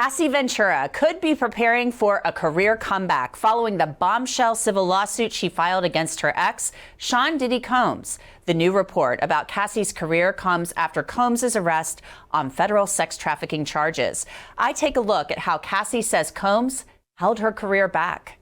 Cassie Ventura could be preparing for a career comeback following the bombshell civil lawsuit she filed against her ex, Sean Diddy Combs. The new report about Cassie's career comes after Combs' arrest on federal sex trafficking charges. I take a look at how Cassie says Combs held her career back.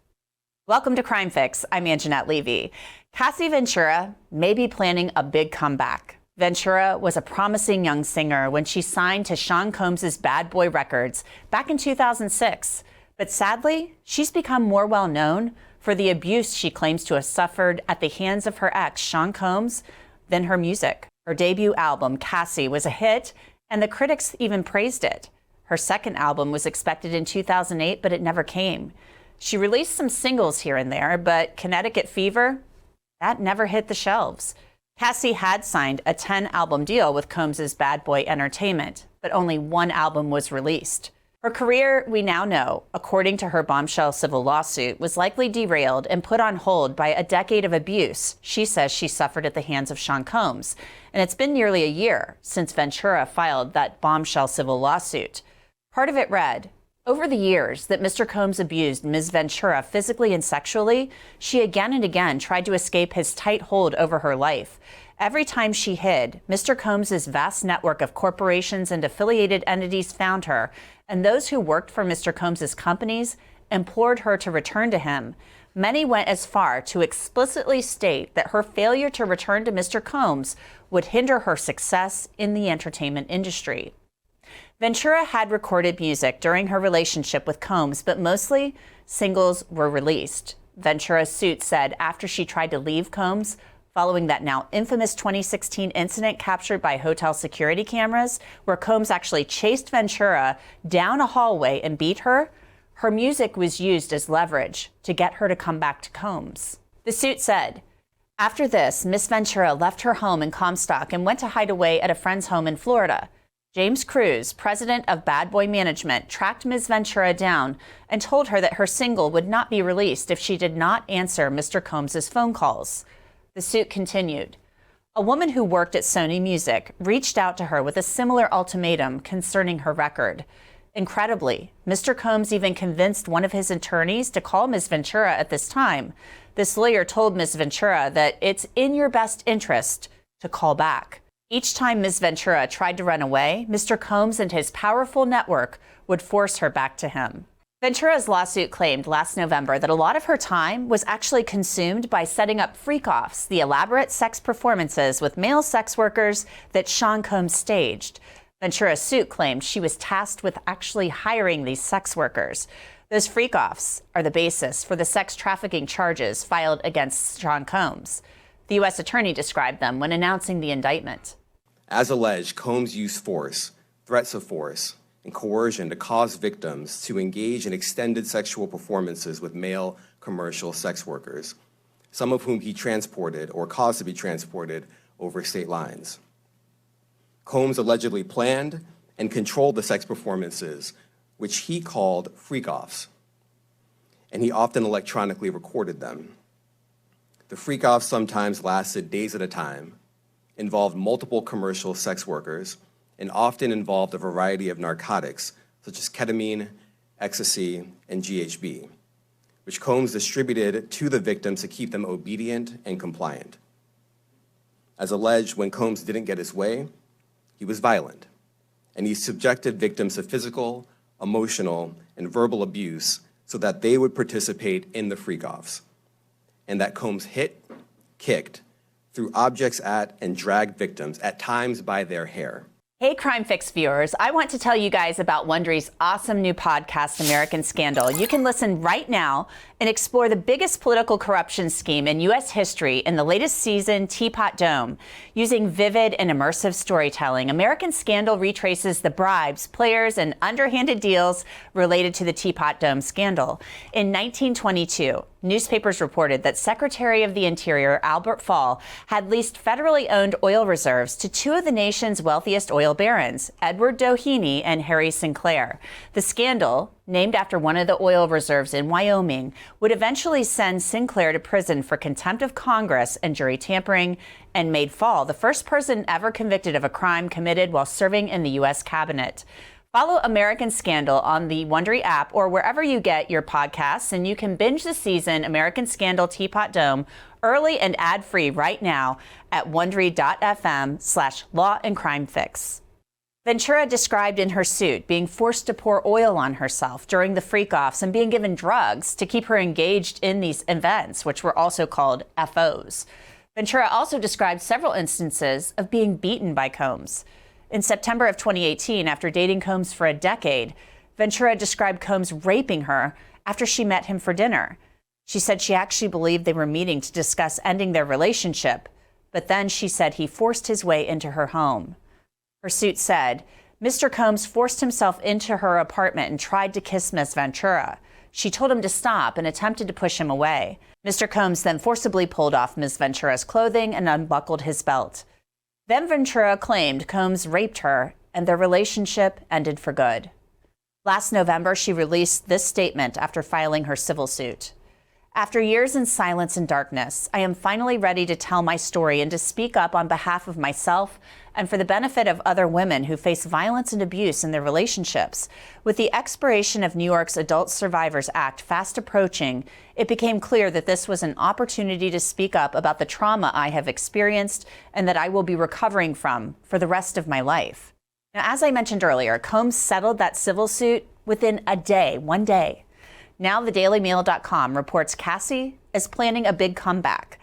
Welcome to Crime Fix. I'm Angenette Levy. Cassie Ventura may be planning a big comeback. Ventura was a promising young singer when she signed to Sean Combs' Bad Boy Records back in 2006. But sadly, she's become more well known for the abuse she claims to have suffered at the hands of her ex, Sean Combs, than her music. Her debut album, Cassie, was a hit, and the critics even praised it. Her second album was expected in 2008, but it never came. She released some singles here and there, but Connecticut Fever, that never hit the shelves. Cassie had signed a 10-album deal with Combs' Bad Boy Entertainment, but only one album was released. Her career, we now know, according to her bombshell civil lawsuit, was likely derailed and put on hold by a decade of abuse she says she suffered at the hands of Sean Combs. And it's been nearly a year since Ventura filed that bombshell civil lawsuit. Part of it read, over the years that Mr. Combs abused Ms. Ventura physically and sexually, she again and again tried to escape his tight hold over her life. Every time she hid, Mr. Combs' vast network of corporations and affiliated entities found her, and those who worked for Mr. Combs' companies implored her to return to him. Many went as far to explicitly state that her failure to return to Mr. Combs would hinder her success in the entertainment industry. Ventura had recorded music during her relationship with Combs, but mostly singles were released. Ventura's suit said after she tried to leave Combs, following that now infamous 2016 incident captured by hotel security cameras, where Combs actually chased Ventura down a hallway and beat her, her music was used as leverage to get her to come back to Combs. The suit said, after this, Miss Ventura left her home in Comstock and went to hide away at a friend's home in Florida. James Cruz, president of Bad Boy Management, tracked Ms. Ventura down and told her that her single would not be released if she did not answer Mr. Combs' phone calls. The suit continued. A woman who worked at Sony Music reached out to her with a similar ultimatum concerning her record. Incredibly, Mr. Combs even convinced one of his attorneys to call Ms. Ventura at this time. This lawyer told Ms. Ventura that it's in your best interest to call back. Each time Ms. Ventura tried to run away, Mr. Combs and his powerful network would force her back to him. Ventura's lawsuit claimed last November that a lot of her time was actually consumed by setting up freak-offs, the elaborate sex performances with male sex workers that Sean Combs staged. Ventura's suit claimed she was tasked with actually hiring these sex workers. Those freak-offs are the basis for the sex trafficking charges filed against Sean Combs. The U.S. attorney described them when announcing the indictment. As alleged, Combs used force, threats of force, and coercion to cause victims to engage in extended sexual performances with male commercial sex workers, some of whom he transported or caused to be transported over state lines. Combs allegedly planned and controlled the sex performances, which he called freak-offs, and he often electronically recorded them. The freak-offs sometimes lasted days at a time, involved multiple commercial sex workers, and often involved a variety of narcotics, such as ketamine, ecstasy, and GHB, which Combs distributed to the victims to keep them obedient and compliant. As alleged, when Combs didn't get his way, he was violent, and he subjected victims to physical, emotional, and verbal abuse so that they would participate in the freak-offs, and that Combs hit, kicked, threw objects at, and dragged victims, at times by their hair. Hey, Crime Fix viewers, I want to tell you guys about Wondery's awesome new podcast, American Scandal. You can listen right now and explore the biggest political corruption scheme in U.S. history in the latest season, Teapot Dome. Using vivid and immersive storytelling, American Scandal retraces the bribes, players, and underhanded deals related to the Teapot Dome scandal. In 1922, newspapers reported that Secretary of the Interior Albert Fall had leased federally owned oil reserves to two of the nation's wealthiest oil barons, Edward Doheny and Harry Sinclair. The scandal, named after one of the oil reserves in Wyoming, would eventually send Sinclair to prison for contempt of Congress and jury tampering, and made Fall the first person ever convicted of a crime committed while serving in the U.S. cabinet. Follow American Scandal on the Wondery app or wherever you get your podcasts, and you can binge the season American Scandal Teapot Dome early and ad-free right now at wondery.fm/law and crime fix. Ventura described in her suit being forced to pour oil on herself during the freak-offs and being given drugs to keep her engaged in these events, which were also called FOs. Ventura also described several instances of being beaten by Combs. In September of 2018, after dating Combs for a decade, Ventura described Combs raping her after she met him for dinner. She said she actually believed they were meeting to discuss ending their relationship, but then she said he forced his way into her home. Her suit said, Mr. Combs forced himself into her apartment and tried to kiss Ms. Ventura. She told him to stop and attempted to push him away. Mr. Combs then forcibly pulled off Ms. Ventura's clothing and unbuckled his belt. Then Ventura claimed Combs raped her and their relationship ended for good. Last November, she released this statement after filing her civil suit. After years in silence and darkness, I am finally ready to tell my story and to speak up on behalf of myself and for the benefit of other women who face violence and abuse in their relationships. With the expiration of New York's Adult Survivors Act fast approaching, it became clear that this was an opportunity to speak up about the trauma I have experienced and that I will be recovering from for the rest of my life. Now, as I mentioned earlier, Combs settled that civil suit within a day, one day. Now, thedailymail.com reports Cassie is planning a big comeback.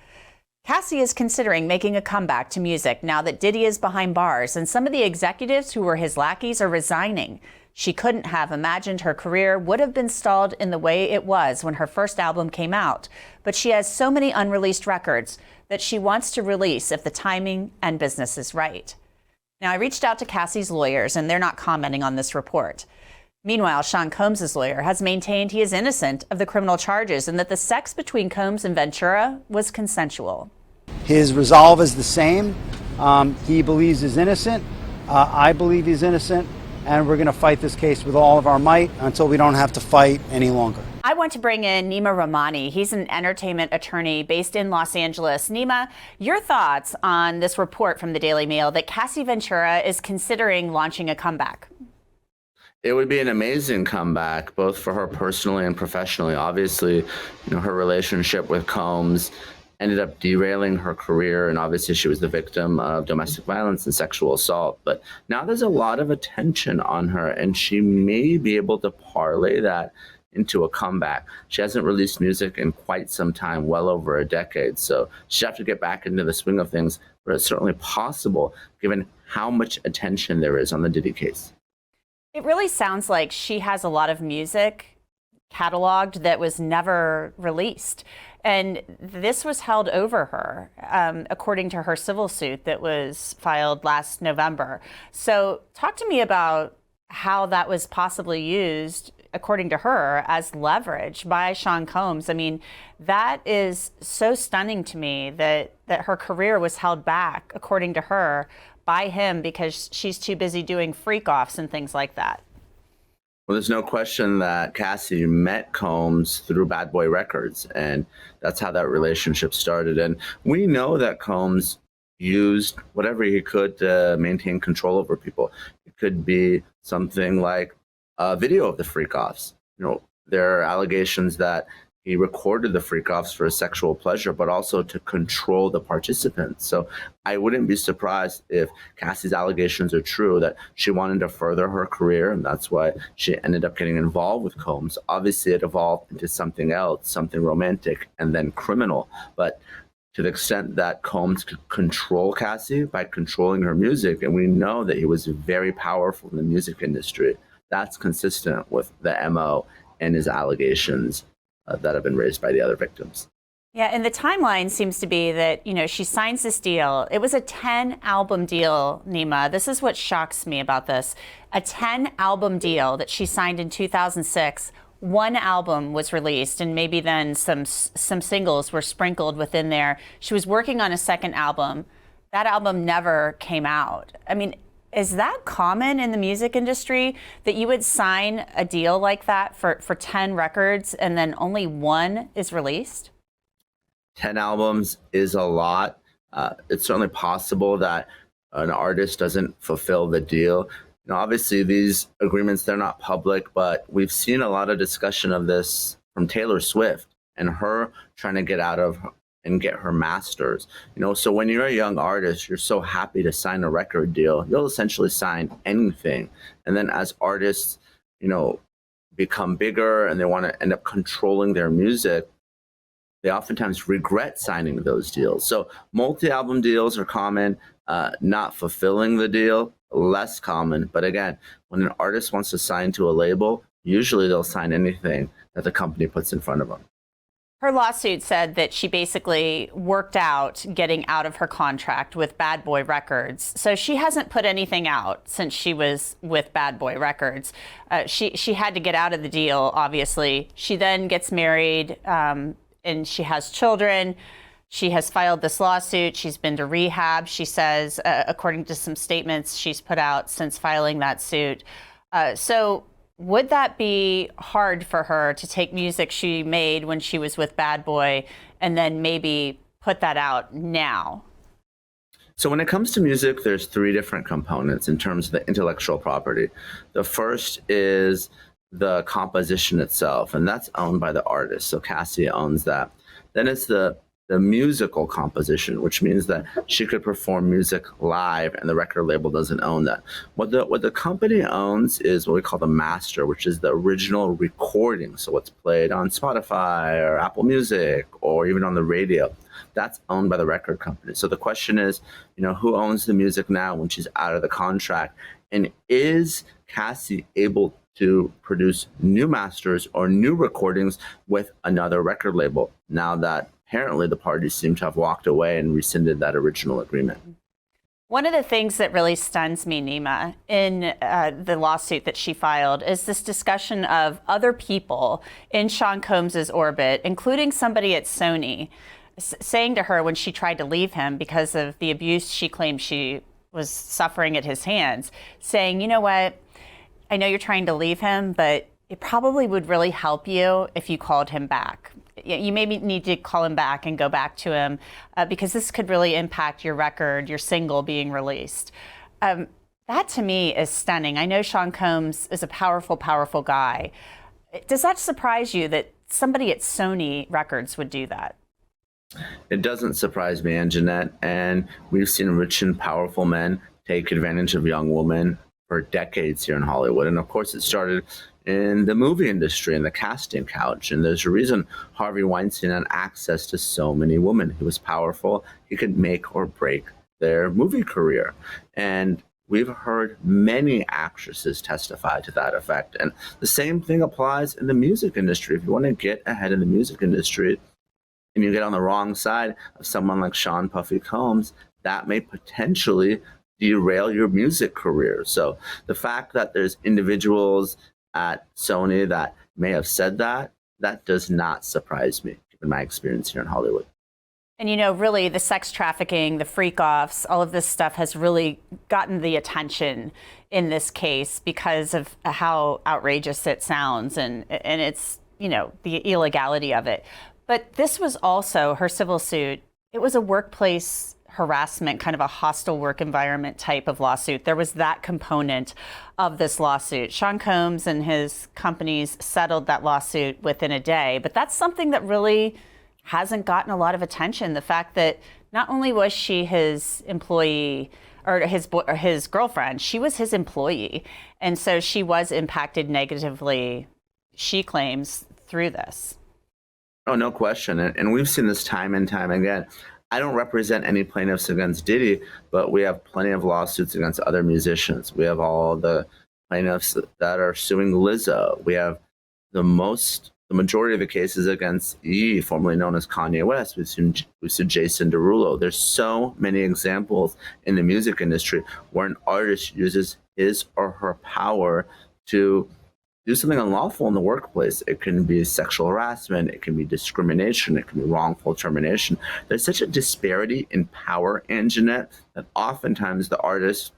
Cassie is considering making a comeback to music now that Diddy is behind bars and some of the executives who were his lackeys are resigning. She couldn't have imagined her career would have been stalled in the way it was when her first album came out, but she has so many unreleased records that she wants to release if the timing and business is right. Now, I reached out to Cassie's lawyers and they're not commenting on this report. Meanwhile, Sean Combs' lawyer has maintained he is innocent of the criminal charges and that the sex between Combs and Ventura was consensual. His resolve is the same. He believes he's innocent. I believe he's innocent. And we're going to fight this case with all of our might until we don't have to fight any longer. I want to bring in Neama Rahmani. He's an entertainment attorney based in Los Angeles. Neama, your thoughts on this report from the Daily Mail that Cassie Ventura is considering launching a comeback? It would be an amazing comeback, both for her personally and professionally. Obviously, her relationship with Combs ended up derailing her career, and obviously she was the victim of domestic violence and sexual assault. But now there's a lot of attention on her, and she may be able to parlay that into a comeback. She hasn't released music in quite some time, well over a decade, so she'll have to get back into the swing of things, but it's certainly possible given how much attention there is on the Diddy case. It really sounds like she has a lot of music cataloged that was never released. And this was held over her, according to her civil suit that was filed last November. So talk to me about how that was possibly used, according to her, as leverage by Sean Combs. I mean, that is so stunning to me that her career was held back, according to her, by him because she's too busy doing freak-offs and things like that. Well, there's no question that Cassie met Combs through Bad Boy Records, and that's how that relationship started. And we know that Combs used whatever he could to maintain control over people. It could be something like a video of the freak-offs. There are allegations that he recorded the freak-offs for sexual pleasure, but also to control the participants. So I wouldn't be surprised if Cassie's allegations are true, that she wanted to further her career, and that's why she ended up getting involved with Combs. Obviously, it evolved into something else, something romantic, and then criminal. But to the extent that Combs could control Cassie by controlling her music, and we know that he was very powerful in the music industry, that's consistent with the MO and his allegations that have been raised by the other victims. Yeah, and the timeline seems to be that, she signs this deal. It was a 10-album deal, Neama. This is what shocks me about this. A 10-album deal that she signed in 2006. One album was released, and maybe then some singles were sprinkled within there. She was working on a second album. That album never came out. I mean, is that common in the music industry that you would sign a deal like that for 10 records and then only one is released? 10 albums is a lot. It's certainly possible that an artist doesn't fulfill the deal. Obviously these agreements, they're not public, but we've seen a lot of discussion of this from Taylor Swift and her trying to get out of and get her masters. So when you're a young artist, you're so happy to sign a record deal, you'll essentially sign anything. And then as artists, become bigger and they want to end up controlling their music, they oftentimes regret signing those deals. So multi-album deals are common. Not fulfilling the deal, less common. But again, when an artist wants to sign to a label, usually they'll sign anything that the company puts in front of them. Her lawsuit said that she basically worked out getting out of her contract with Bad Boy Records. So she hasn't put anything out since she was with Bad Boy Records. She had to get out of the deal, obviously. She then gets married and she has children. She has filed this lawsuit. She's been to rehab, she says, according to some statements she's put out since filing that suit. So would that be hard for her to take music she made when she was with Bad Boy and then maybe put that out now? So when it comes to music, there's three different components in terms of the intellectual property. The first is the composition itself, and that's owned by the artist. So Cassie owns that. Then it's the musical composition, which means that she could perform music live and the record label doesn't own that. What the company owns is what we call the master, which is the original recording. So what's played on Spotify or Apple Music or even on the radio, that's owned by the record company. So the question is, who owns the music now when she's out of the contract? And is Cassie able to produce new masters or new recordings with another record label now that apparently the parties seem to have walked away and rescinded that original agreement? One of the things that really stuns me, Neama, in the lawsuit that she filed is this discussion of other people in Sean Combs's orbit, including somebody at Sony, saying to her when she tried to leave him because of the abuse she claimed she was suffering at his hands, saying, you know what, I know you're trying to leave him, but it probably would really help you if you called him back. You maybe need to call him back and go back to him because this could really impact your record, your single being released. That to me is stunning. I know Sean Combs is a powerful, powerful guy. Does that surprise you that somebody at Sony Records would do that? It doesn't surprise me, Angenette. And we've seen rich and powerful men take advantage of young women for decades here in Hollywood. And of course, it started in the movie industry and the casting couch. And there's a reason Harvey Weinstein had access to so many women. He was powerful. He could make or break their movie career. And we've heard many actresses testify to that effect. And the same thing applies in the music industry. If you want to get ahead in the music industry and you get on the wrong side of someone like Sean Puffy Combs, that may potentially derail your music career. So the fact that there's individuals at Sony that may have said that does not surprise me, given my experience here in Hollywood. And really the sex trafficking, the freak-offs, all of this stuff has really gotten the attention in this case because of how outrageous it sounds and it's, the illegality of it. But this was also her civil suit. It was a workplace harassment, kind of a hostile work environment type of lawsuit. There was that component of this lawsuit. Sean Combs and his companies settled that lawsuit within a day, but that's something that really hasn't gotten a lot of attention. The fact that not only was she his employee or his girlfriend, she was his employee. And so she was impacted negatively, she claims, through this. Oh, no question. And we've seen this time and time again. I don't represent any plaintiffs against Diddy, but we have plenty of lawsuits against other musicians. We have all the plaintiffs that are suing Lizzo. We have the majority of the cases against Ye, formerly known as Kanye West. We've sued Jason Derulo. There's so many examples in the music industry where an artist uses his or her power to do something unlawful in the workplace. It can be sexual harassment, it can be discrimination, it can be wrongful termination. There's such a disparity in power, Angenette, that oftentimes the artists,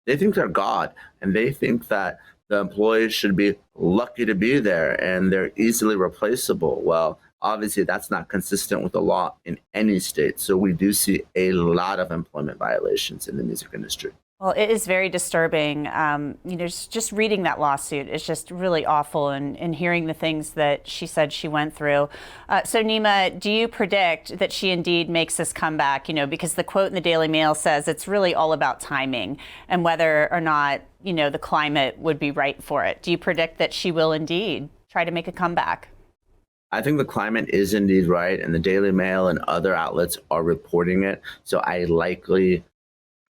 they think they're God, and they think that the employees should be lucky to be there and they're easily replaceable. Well, obviously that's not consistent with the law in any state. So we do see a lot of employment violations in the music industry. Well, it is very disturbing. Just reading that lawsuit is just really awful, and hearing the things that she said she went through. So, Neama, do you predict that she indeed makes this comeback? Because the quote in the Daily Mail says it's really all about timing and whether or not, the climate would be right for it. Do you predict that she will indeed try to make a comeback? I think the climate is indeed right, and the Daily Mail and other outlets are reporting it. So I likely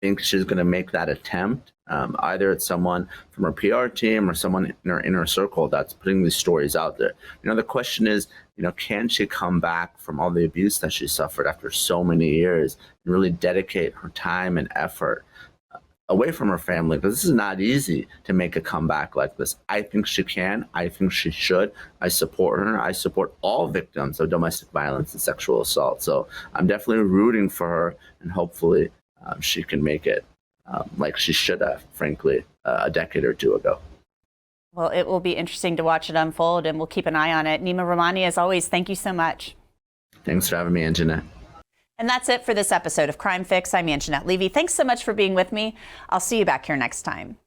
think she's going to make that attempt. Either it's someone from her PR team or someone in her inner circle that's putting these stories out there. The question is, can she come back from all the abuse that she suffered after so many years and really dedicate her time and effort away from her family? Because this is not easy to make a comeback like this. I think she can. I think she should. I support her. I support all victims of domestic violence and sexual assault. So I'm definitely rooting for her, and hopefully she can make it like she should have, frankly, a decade or two ago. Well, it will be interesting to watch it unfold, and we'll keep an eye on it. Neama Rahmani, as always, thank you so much. Thanks for having me, Angenette. And that's it for this episode of Crime Fix. I'm Angenette Levy. Thanks so much for being with me. I'll see you back here next time.